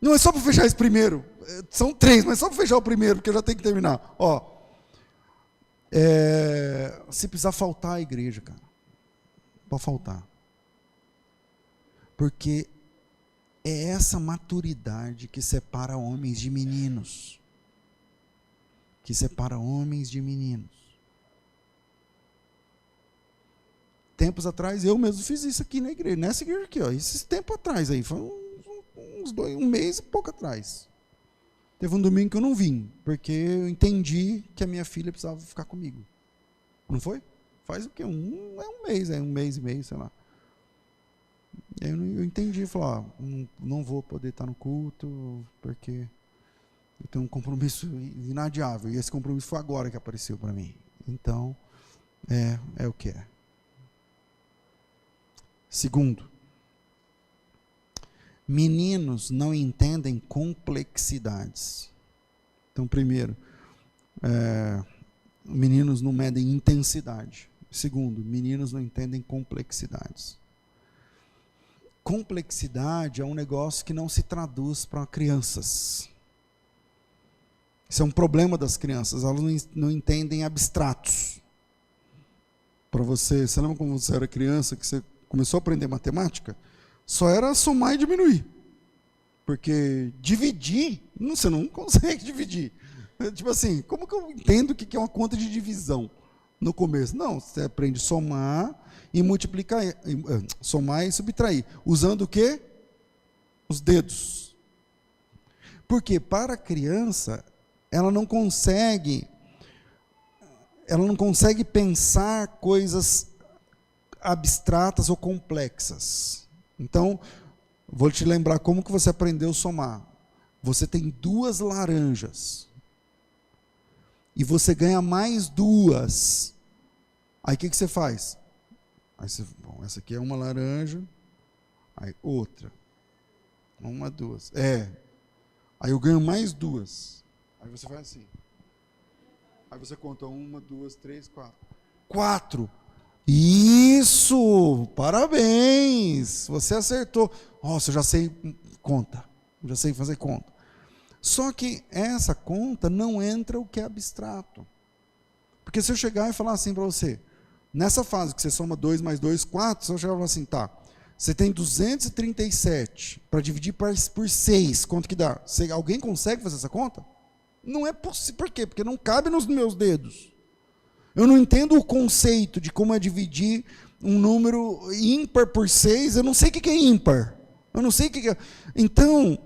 Não é só para fechar esse primeiro. São 3, mas só para fechar o primeiro, porque eu já tenho que terminar. Se precisar faltar a igreja, cara, pode faltar. Porque é essa maturidade que separa homens de meninos. Que separa homens de meninos. Tempos atrás, eu mesmo fiz isso aqui na igreja, nessa igreja aqui, esses tempos atrás aí, foi um mês e pouco atrás. Teve um domingo que eu não vim, porque eu entendi que a minha filha precisava ficar comigo. Não foi? Faz o quê? Um mês e meio, sei lá. E aí eu entendi, falei, não vou poder estar no culto, porque eu tenho um compromisso inadiável, e esse compromisso foi agora que apareceu para mim. Então, é o que é. Segundo, meninos não entendem complexidades. Então, primeiro, meninos não medem intensidade. Segundo, meninos não entendem complexidades. Complexidade é um negócio que não se traduz para crianças. Isso é um problema das crianças, elas não entendem abstratos. Para você lembra quando você era criança, que você começou a aprender matemática? Só era somar e diminuir. Porque dividir, você não consegue dividir. Tipo assim, como que eu entendo o que é uma conta de divisão no começo? Não, você aprende a somar e multiplicar, somar e subtrair. Usando o quê? Os dedos. Porque para a criança, ela não consegue pensar coisas abstratas ou complexas. Então, vou te lembrar como que você aprendeu a somar. Você tem 2 laranjas. E você ganha mais 2. Aí o que você faz? Essa aqui é uma laranja. Aí outra. 1, 2. Aí eu ganho mais 2. Aí você faz assim. Aí você conta 1, 2, 3, 4. 4. Isso! Parabéns! Você acertou. Nossa, eu já sei conta. Eu já sei fazer conta. Só que essa conta não entra o que é abstrato. Porque se eu chegar e falar assim para você, nessa fase que você soma 2 mais 2, 4, se eu chegar e falar assim, tá, você tem 237 para dividir por 6, quanto que dá? Alguém consegue fazer essa conta? Não é possível. Por quê? Porque não cabe nos meus dedos. Eu não entendo o conceito de como é dividir um número ímpar por 6, eu não sei o que é ímpar. Eu não sei o que é. Então,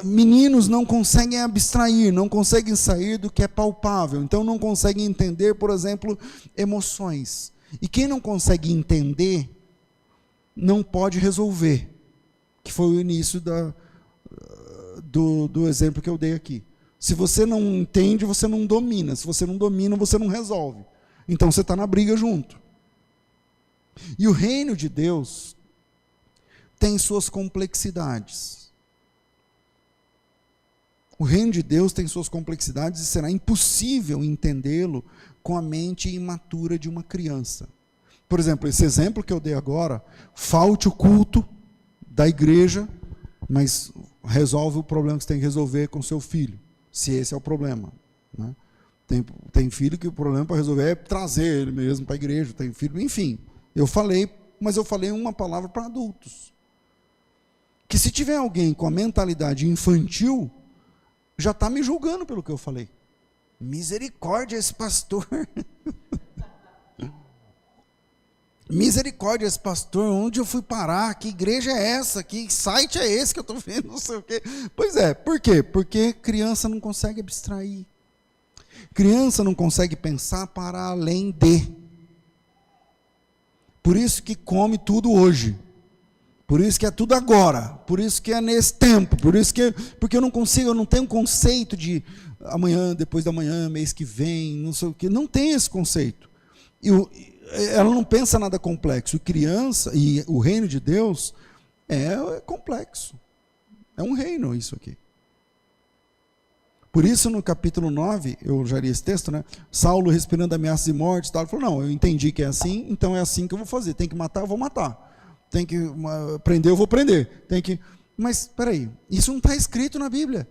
meninos não conseguem abstrair, não conseguem sair do que é palpável, então não conseguem entender, por exemplo, emoções. E quem não consegue entender, não pode resolver, que foi o início do exemplo que eu dei aqui. Se você não entende, você não domina. Se você não domina, você não resolve. Então você está na briga junto. E o reino de Deus tem suas complexidades. O reino de Deus tem suas complexidades e será impossível entendê-lo com a mente imatura de uma criança. Por exemplo, esse exemplo que eu dei agora, falte o culto da igreja, mas resolve o problema que você tem que resolver com seu filho, se esse é o problema, né? Tem filho que o problema para resolver é trazer ele mesmo para a igreja, tem filho, enfim, mas eu falei uma palavra para adultos, que se tiver alguém com a mentalidade infantil, já está me julgando pelo que eu falei. Misericórdia esse pastor. Misericórdia esse pastor, onde eu fui parar? Que igreja é essa? Que site é esse que eu estou vendo? Não sei o quê. Pois é, por quê? Porque criança não consegue abstrair. Criança não consegue pensar para além de. Por isso que come tudo hoje. Por isso que é tudo agora. Por isso que é nesse tempo. Porque eu não tenho conceito de amanhã, depois da manhã, mês que vem, não sei o quê. Não tem esse conceito. Ela não pensa nada complexo. Criança, e o reino de Deus é complexo. É um reino isso aqui. Por isso, no capítulo 9, eu já li esse texto, né? Saulo respirando ameaças de morte, tal, ele falou, não, eu entendi que é assim, então é assim que eu vou fazer. Tem que matar, eu vou matar. Tem que prender, eu vou prender. Mas, espera aí, isso não está escrito na Bíblia.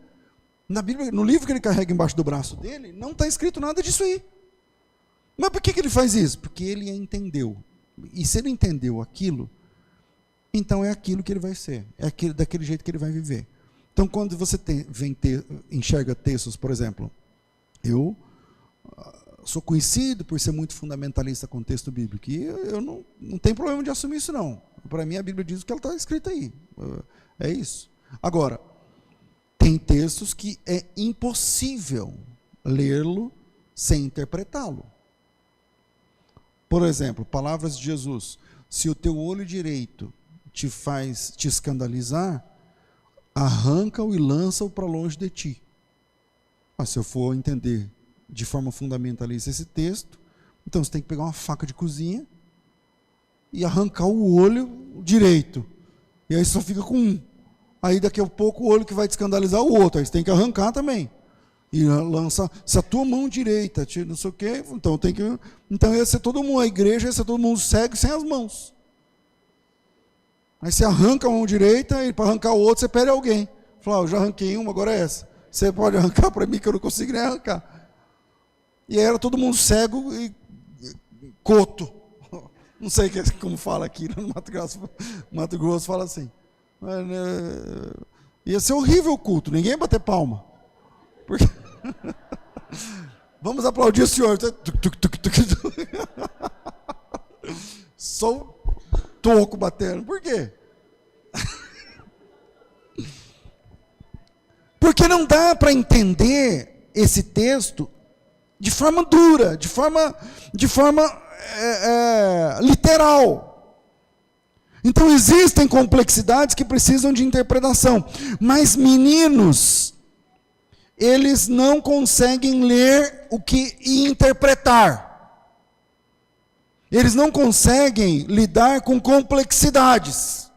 Na Bíblia, no livro que ele carrega embaixo do braço dele, não está escrito nada disso aí. Mas por que ele faz isso? Porque ele entendeu. E se ele entendeu aquilo, então é aquilo que ele vai ser. É daquele jeito que ele vai viver. Então, quando você enxerga textos, por exemplo, eu sou conhecido por ser muito fundamentalista com o texto bíblico, e eu não tenho problema de assumir isso, não. Para mim, a Bíblia diz o que ela está escrita aí. É isso. Agora, tem textos que é impossível lê-lo sem interpretá-lo. Por exemplo, palavras de Jesus: se o teu olho direito te faz te escandalizar, arranca-o e lança-o para longe de ti. Mas se eu for entender de forma fundamentalista esse texto, então você tem que pegar uma faca de cozinha e arrancar o olho direito. E aí só fica com um. Aí daqui a pouco o olho que vai te escandalizar o outro. Aí você tem que arrancar também. E lança, se a tua mão direita, não sei o quê, então ia ser todo mundo, a igreja ia ser todo mundo cego sem as mãos. Aí você arranca a mão direita e para arrancar o outro você pede alguém. Fala, eu já arranquei uma, agora é essa. Você pode arrancar para mim que eu não consigo nem arrancar. E aí era todo mundo cego e coto. Não sei como fala aqui no Mato Grosso fala assim. Mas, ia ser horrível o culto, ninguém ia bater palma. Porque vamos aplaudir o senhor. Só o toco batendo. Por quê? Porque não dá para entender esse texto de forma dura, de forma literal. Então existem complexidades que precisam de interpretação. Mas meninos, eles não conseguem ler e interpretar. Eles não conseguem lidar com complexidades.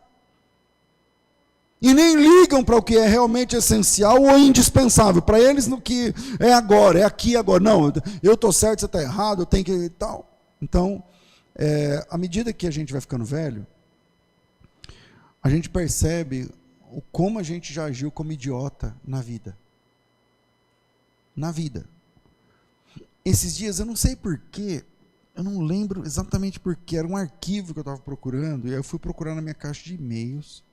E nem ligam para o que é realmente essencial ou indispensável. Para eles, no que é agora, é aqui agora. Não, eu estou certo, você está errado, eu tenho que... tal. Então, à medida que a gente vai ficando velho, a gente percebe como a gente já agiu como idiota na vida. Na vida. Esses dias, eu não sei porquê, eu não lembro exatamente porquê, era um arquivo que eu estava procurando, e aí eu fui procurar na minha caixa de e-mails,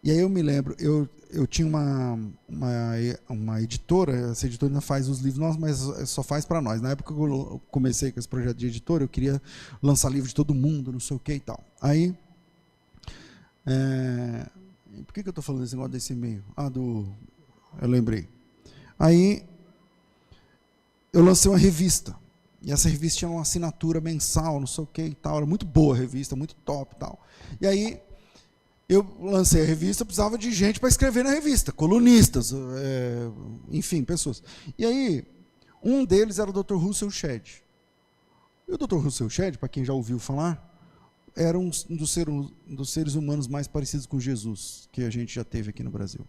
e aí eu me lembro, eu tinha uma editora, essa editora ainda faz os livros, mas só faz para nós. Na época que eu comecei com esse projeto de editora, eu queria lançar livro de todo mundo, não sei o que e tal. Aí, por que eu estou falando desse negócio desse e-mail? Eu lembrei. Aí, eu lancei uma revista, e essa revista tinha uma assinatura mensal, não sei o que e tal, era muito boa a revista, muito top e tal. E aí, eu lancei a revista, eu precisava de gente para escrever na revista, colunistas, enfim, pessoas. E aí, um deles era o Dr. Russell Shedd. E o Dr. Russell Shedd, para quem já ouviu falar, era um dos seres humanos mais parecidos com Jesus que a gente já teve aqui no Brasil.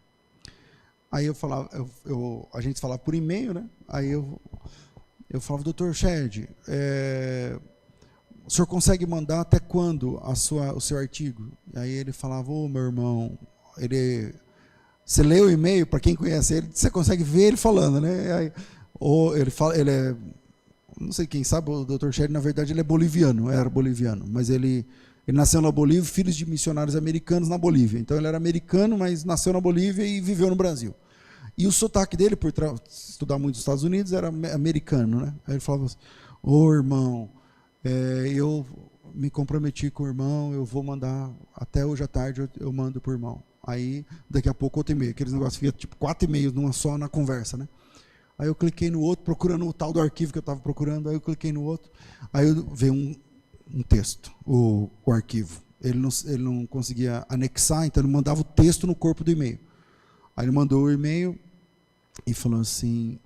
Aí eu falava, a gente falava por e-mail, né? Aí eu falava, Dr. Shedd, o senhor consegue mandar até quando o seu artigo? Aí ele falava, meu irmão, você lê o e-mail, para quem conhece ele, você consegue ver ele falando, né? Aí, ele é, não sei quem sabe, o Dr. Shedd, na verdade, ele é boliviano, era boliviano, mas ele nasceu na Bolívia, filhos de missionários americanos na Bolívia. Então ele era americano, mas nasceu na Bolívia e viveu no Brasil. E o sotaque dele, por estudar muito nos Estados Unidos, era americano, né? Aí ele falava assim, irmão, eu me comprometi com o irmão, eu vou mandar, até hoje à tarde eu mando para o irmão. Aí, daqui a pouco, outro e-mail. Aqueles negócios fica tipo 4 e-mails numa só na conversa, né? Aí eu cliquei no outro, procurando o tal do arquivo que eu estava procurando, aí eu cliquei no outro, aí veio um texto, o arquivo. Ele não conseguia anexar, então ele mandava o texto no corpo do e-mail. Aí ele mandou o e-mail e falou assim,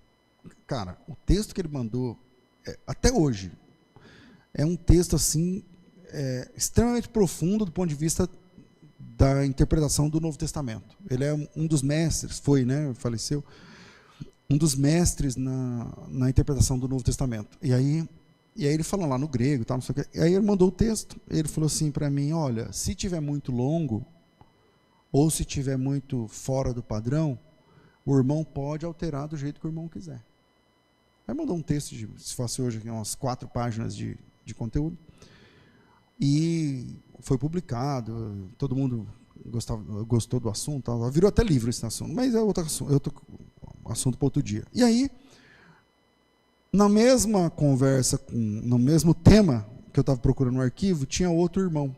cara, o texto que ele mandou, até hoje, é um texto assim, extremamente profundo do ponto de vista da interpretação do Novo Testamento. Ele é um dos mestres, faleceu, um dos mestres na interpretação do Novo Testamento. E aí ele falou lá no grego, tal, não sei o quê. E aí ele mandou o texto, ele falou assim para mim, olha, se tiver muito longo, ou se tiver muito fora do padrão, o irmão pode alterar do jeito que o irmão quiser. Aí mandou um texto, se fosse hoje, umas 4 páginas de conteúdo, e foi publicado, todo mundo gostou do assunto, tal, virou até livro esse assunto, mas é outro assunto para outro dia. E aí, na mesma conversa, no mesmo tema que eu estava procurando no arquivo, tinha outro irmão,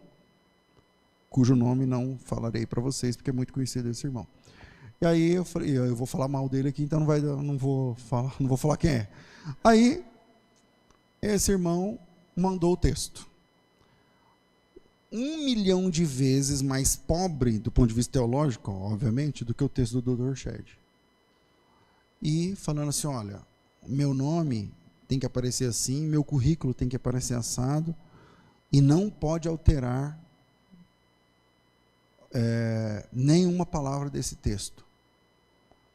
cujo nome não falarei para vocês, porque é muito conhecido esse irmão. E aí eu falei, eu vou falar mal dele aqui, então não vou falar quem é. Aí, esse irmão mandou o texto. 1 milhão de vezes mais pobre, do ponto de vista teológico, obviamente, do que o texto do Dr. Shedd. E falando assim, olha, meu nome tem que aparecer assim, meu currículo tem que aparecer assado, e não pode alterar nenhuma palavra desse texto.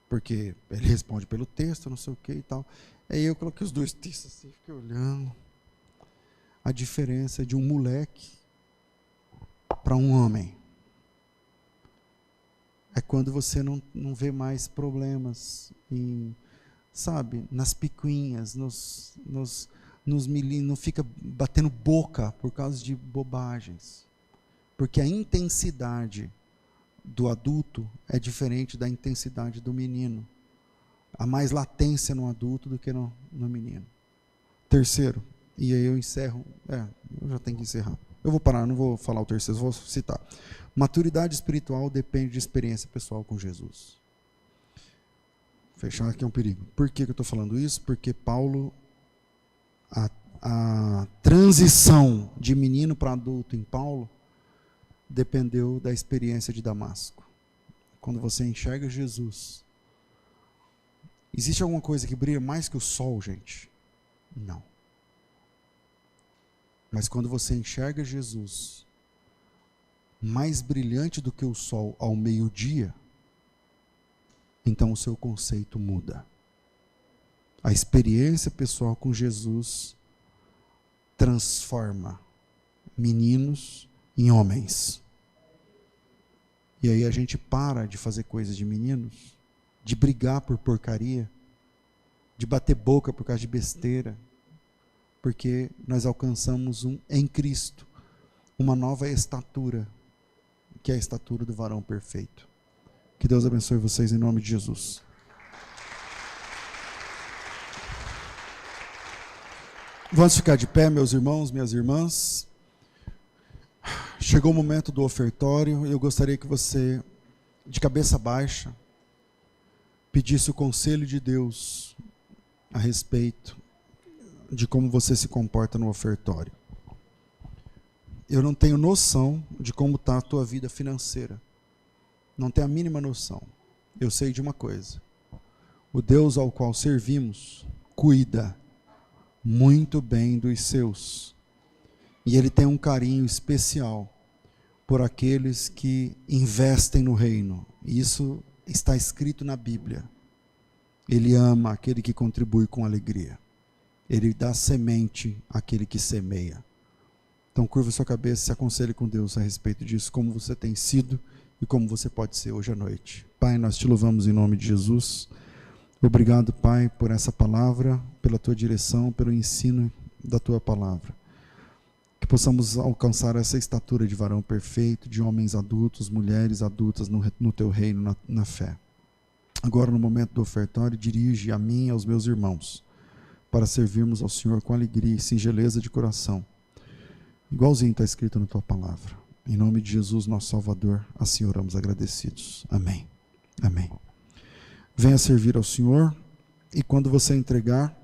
Porque ele responde pelo texto, não sei o que e tal. Aí eu coloquei os 2 textos assim, fiquei olhando a diferença de um moleque para um homem. É quando você não vê mais problemas nas picuinhas, nos milímetros, não fica batendo boca por causa de bobagens. Porque a intensidade do adulto é diferente da intensidade do menino. Há mais latência no adulto do que no menino. Terceiro, e aí eu encerro, eu já tenho que encerrar. Eu vou parar, não vou falar o terceiro, vou citar. Maturidade espiritual depende de experiência pessoal com Jesus. Fechar aqui é um perigo. Por que eu estou falando isso? Porque Paulo, a transição de menino para adulto em Paulo, dependeu da experiência de Damasco. Quando você enxerga Jesus, existe alguma coisa que brilha mais que o sol, gente? Não. Mas quando você enxerga Jesus, mais brilhante do que o sol ao meio-dia, então o seu conceito muda. A experiência pessoal com Jesus transforma meninos em homens. E aí a gente para de fazer coisas de meninos, de brigar por porcaria, de bater boca por causa de besteira, porque nós alcançamos em Cristo uma nova estatura, que é a estatura do varão perfeito. Que Deus abençoe vocês em nome de Jesus. Vamos ficar de pé, meus irmãos, minhas irmãs. Chegou o momento do ofertório e eu gostaria que você, de cabeça baixa, pedisse o conselho de Deus a respeito de como você se comporta no ofertório. eu não tenho noção de como está a tua vida financeira. Não tenho a mínima noção. Eu sei de uma coisa. O Deus ao qual servimos cuida muito bem dos seus. E Ele tem um carinho especial por aqueles que investem no reino. Isso está escrito na Bíblia. Ele ama aquele que contribui com alegria. Ele dá semente àquele que semeia. Então curva sua cabeça e se aconselhe com Deus a respeito disso, como você tem sido e como você pode ser hoje à noite. Pai, nós te louvamos em nome de Jesus. Obrigado, Pai, por essa palavra, pela tua direção, pelo ensino da tua palavra. Que possamos alcançar essa estatura de varão perfeito, de homens adultos, mulheres adultas no teu reino, na fé. Agora, no momento do ofertório, dirige a mim e aos meus irmãos, para servirmos ao Senhor com alegria e singeleza de coração. Igualzinho está escrito na tua palavra. Em nome de Jesus, nosso Salvador, assim oramos agradecidos. Amém. Amém. Venha servir ao Senhor, e quando você entregar,